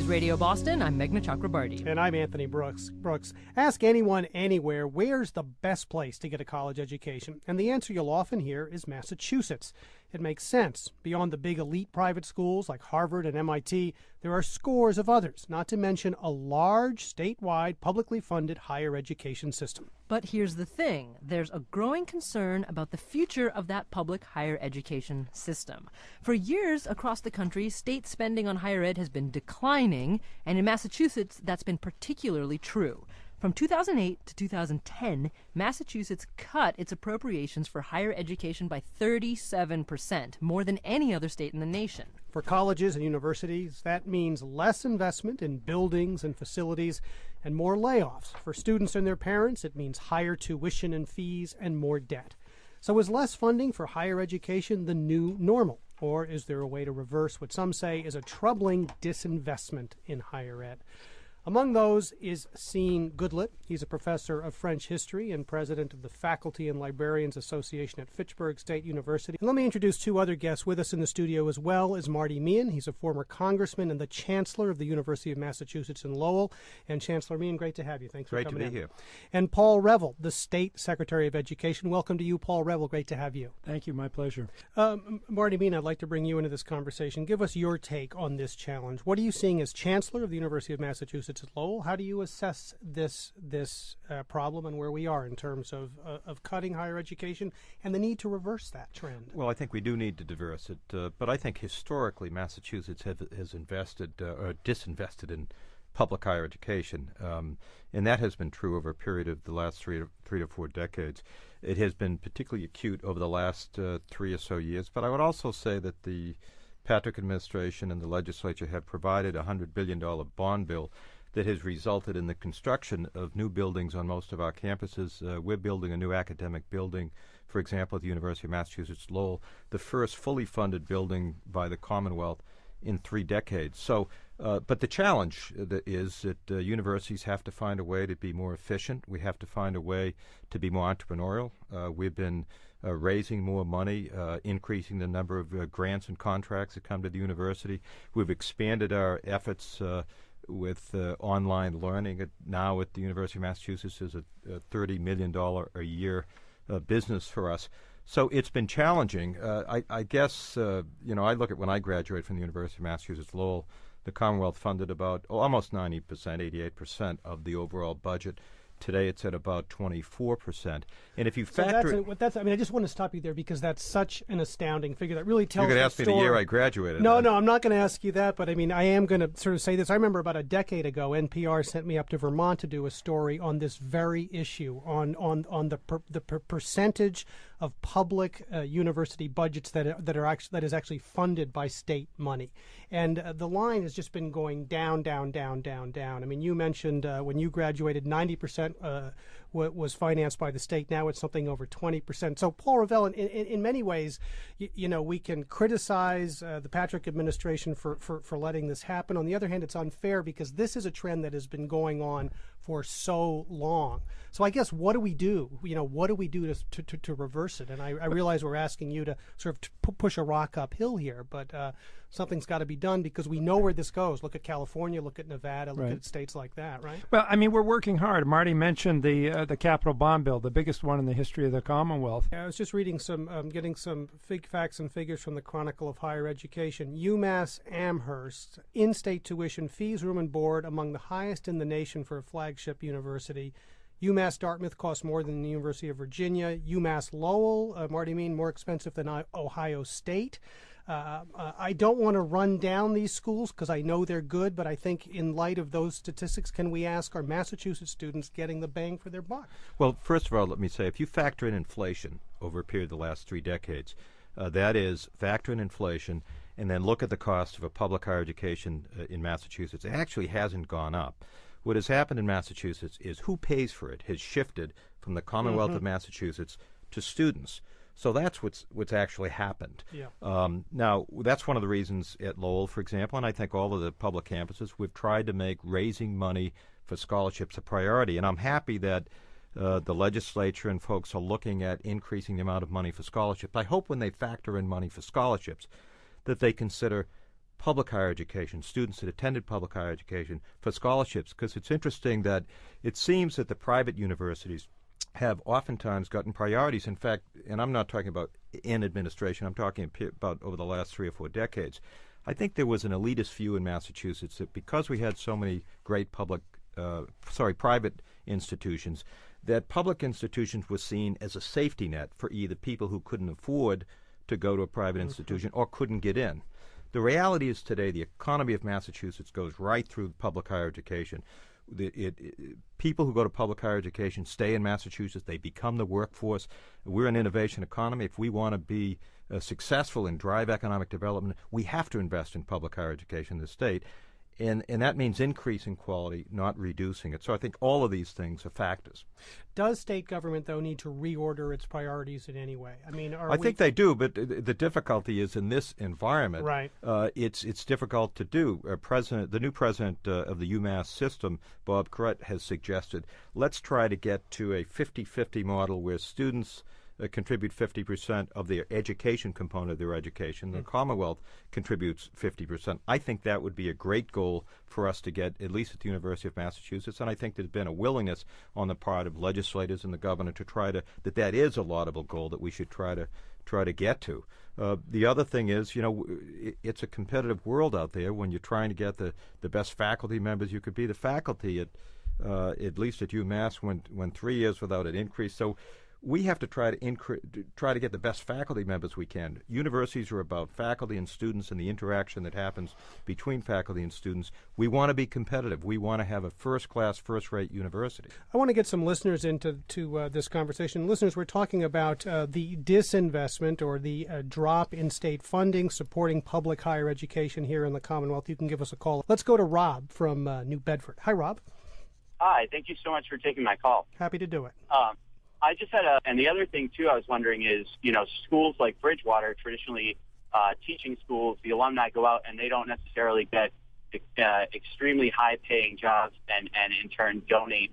Radio Boston. I'm Meghna Chakrabarty. And I'm Anthony Brooks. Ask anyone anywhere, where's the best place to get a college education? And the answer you'll often hear is Massachusetts. It makes sense. Beyond the big elite private schools like Harvard and MIT, there are scores of others, not to mention a large statewide publicly funded higher education system. But here's the thing. There's a growing concern about the future of that public higher education system. For years across the country, state spending on higher ed has been declining, and in Massachusetts, that's been particularly true. From 2008 to 2010, Massachusetts cut its appropriations for higher education by 37%, more than any other state in the nation. For colleges and universities, that means less investment in buildings and facilities and more layoffs. For students and their parents, it means higher tuition and fees and more debt. So is less funding for higher education the new normal? Or is there a way to reverse what some say is a troubling disinvestment in higher ed? Among those is Sean Goodlett. He's a professor of French history and president of the Faculty and Librarians Association at Fitchburg State University. And let me introduce two other guests with us in the studio as well as Marty Meehan. He's a former congressman and the chancellor of the University of Massachusetts-Lowell. And Chancellor Meehan, great to have you. Thanks for coming in. Great to be here. And Paul Reville, the State Secretary of Education. Welcome to you, Paul Reville. Great to have you. Thank you. My pleasure. Marty Meehan, I'd like to bring you into this conversation. Give us your take on this challenge. What are you seeing as chancellor of the University of Massachusetts-Lowell? How do you assess this problem and where we are in terms of cutting higher education and the need to reverse that trend? Well, I think we do need to reverse it, but I think historically Massachusetts has invested or disinvested in public higher education, and that has been true over a period of the last three to four decades. It has been particularly acute over the last 3 or so years, but I would also say that the Patrick administration and the legislature have provided a $100 billion bond bill that has resulted in the construction of new buildings on most of our campuses. We're building a new academic building, for example, at the University of Massachusetts-Lowell, the first fully funded building by the Commonwealth in 3 decades. So, but the challenge is that universities have to find a way to be more efficient. We have to find a way to be more entrepreneurial. We've been raising more money, increasing the number of grants and contracts that come to the university. We've expanded our efforts with online learning. Now at the University of Massachusetts is a $30 million a year business for us. So it's been challenging. I guess, I look at when I graduated from the University of Massachusetts-Lowell, the Commonwealth funded about almost 90%, 88% of the overall budget. Today it's at about 24%. And if you factor I just want to stop you there because that's such an astounding figure. That really tells the story. You're going to ask me the year I graduated. No, I'm not going to ask you that, but I mean, I am going to sort of say this. I remember about a decade ago, NPR sent me up to Vermont to do a story on this very issue, on the percentage of public university budgets that is actually funded by state money. And the line has just been going down, down, down, down, down. I mean, you mentioned when you graduated, 90% was financed by the state. Now it's something over 20%. So, Paul Reville, in many ways, we can criticize the Patrick administration for letting this happen. On the other hand, it's unfair because this is a trend that has been going on for so long. So I guess what do we do? What do we do to reverse it? And I realize we're asking you to sort of push a rock uphill here, but something's got to be done because we know where this goes. Look at California, look at Nevada, look at states like that, right? Well, I mean, we're working hard. Marty mentioned the capital bond bill, the biggest one in the history of the Commonwealth. I was just reading getting some facts and figures from the Chronicle of Higher Education. UMass-Amherst, in-state tuition, fees, room and board among the highest in the nation for a flagship university. UMass-Dartmouth costs more than the University of Virginia. UMass-Lowell, Marty Meehan, more expensive than Ohio State. I don't want to run down these schools because I know they're good, but I think in light of those statistics, can we ask, are Massachusetts students getting the bang for their buck? Well, first of all, let me say, if you factor in inflation over a period of the last 3 decades, that is, factor in inflation and then look at the cost of a public higher education in Massachusetts, it actually hasn't gone up. What has happened in Massachusetts is who pays for it has shifted from the Commonwealth of Massachusetts to students. So that's what's actually happened. Yeah. Now, that's one of the reasons at Lowell, for example, and I think all of the public campuses, we've tried to make raising money for scholarships a priority. And I'm happy that the legislature and folks are looking at increasing the amount of money for scholarships. I hope when they factor in money for scholarships that they consider public higher education, students that attended public higher education, for scholarships, because it's interesting that it seems that the private universities have oftentimes gotten priorities. In fact, and I'm not talking about in administration, I'm talking about over the last 3 or 4 decades. I think there was an elitist view in Massachusetts that because we had so many great private institutions, that public institutions were seen as a safety net for either people who couldn't afford to go to a private institution or couldn't get in. The reality is today the economy of Massachusetts goes right through public higher education. People who go to public higher education stay in Massachusetts. They become the workforce. We're an innovation economy. If we want to be successful and drive economic development, we have to invest in public higher education in the state. And that means increasing quality, not reducing it. So I think all of these things are factors. Does state government, though, need to reorder its priorities in any way? I mean, I think they do, but the difficulty is in this environment. Right. It's difficult to do. The new president of the UMass system, Bob Corrett, has suggested let's try to get to a 50-50 model where students contribute 50% of their education component of their education. The Commonwealth contributes 50%. I think that would be a great goal for us to get, at least at the University of Massachusetts, and I think there's been a willingness on the part of legislators and the governor to try to, that is a laudable goal that we should try to get to. The other thing is, it's a competitive world out there when you're trying to get the best faculty members you could be. The faculty at least at UMass went 3 years without an increase. So we have to try to get the best faculty members we can. Universities are about faculty and students and the interaction that happens between faculty and students. We want to be competitive. We want to have a first-class, first-rate university. I want to get some listeners into this conversation. Listeners, we're talking about the disinvestment or the drop in state funding supporting public higher education here in the Commonwealth. You can give us a call. Let's go to Rob from New Bedford. Hi, Rob. Hi. Thank you so much for taking my call. Happy to do it. I just had and the other thing, too, I was wondering is, schools like Bridgewater, traditionally teaching schools, the alumni go out and they don't necessarily get extremely high-paying jobs and in turn donate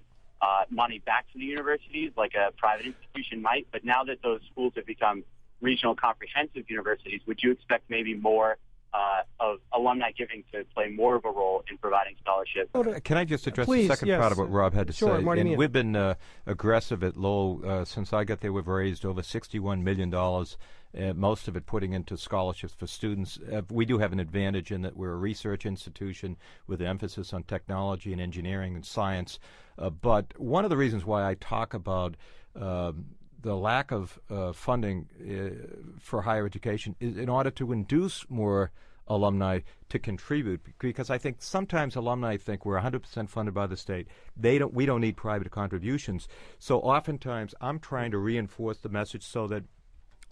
money back to the universities like a private institution might. But now that those schools have become regional comprehensive universities, would you expect maybe more of alumni giving to play more of a role in providing scholarships? Can I just address Please, the second yes. part of what Rob had to Sure, say? Marty And Meehan. we've been aggressive at Lowell since I got there. We've raised over $61 million, most of it putting into scholarships for students. We do have an advantage in that we're a research institution with an emphasis on technology and engineering and science. But one of the reasons why I talk about the lack of funding for higher education is in order to induce more alumni to contribute, because I think sometimes alumni think we're 100% funded by the state. We don't need private contributions. So oftentimes I'm trying to reinforce the message so that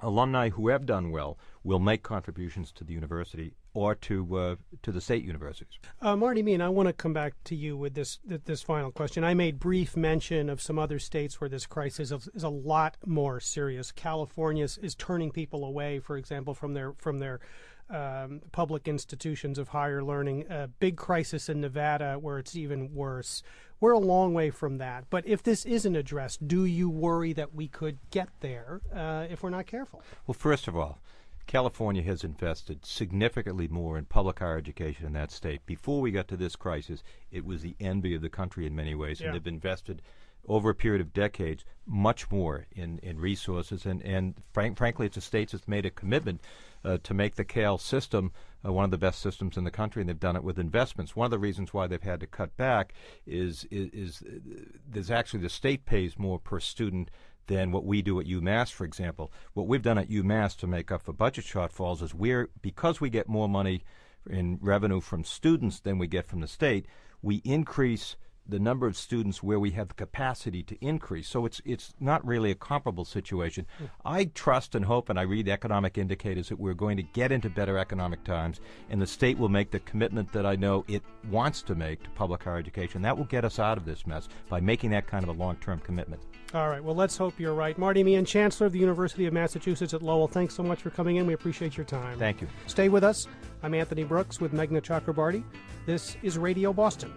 alumni who have done well will make contributions to the university or to the state universities. Marty Meehan, I want to come back to you with this final question. I made brief mention of some other states where this crisis is a lot more serious. California is turning people away, for example, from their public institutions of higher learning. A big crisis in Nevada where it's even worse. We're a long way from that. But if this isn't addressed, do you worry that we could get there if we're not careful? Well, first of all, California has invested significantly more in public higher education in that state. Before we got to this crisis, it was the envy of the country in many ways, and they've invested over a period of decades much more in resources. And frankly, it's a state that's made a commitment to make the Cal system one of the best systems in the country, and they've done it with investments. One of the reasons why they've had to cut back is there's actually the state pays more per student than what we do at UMass, for example. What we've done at UMass to make up for budget shortfalls is because we get more money in revenue from students than we get from the state, we increase the number of students where we have the capacity to increase. So it's not really a comparable situation. I trust and hope, and I read economic indicators, that we're going to get into better economic times, and the state will make the commitment that I know it wants to make to public higher education. That will get us out of this mess by making that kind of a long-term commitment. All right. Well, let's hope you're right. Marty Meehan, Chancellor of the University of Massachusetts at Lowell, thanks so much for coming in. We appreciate your time. Thank you. Stay with us. I'm Anthony Brooks with Meghna Chakrabarty. This is Radio Boston.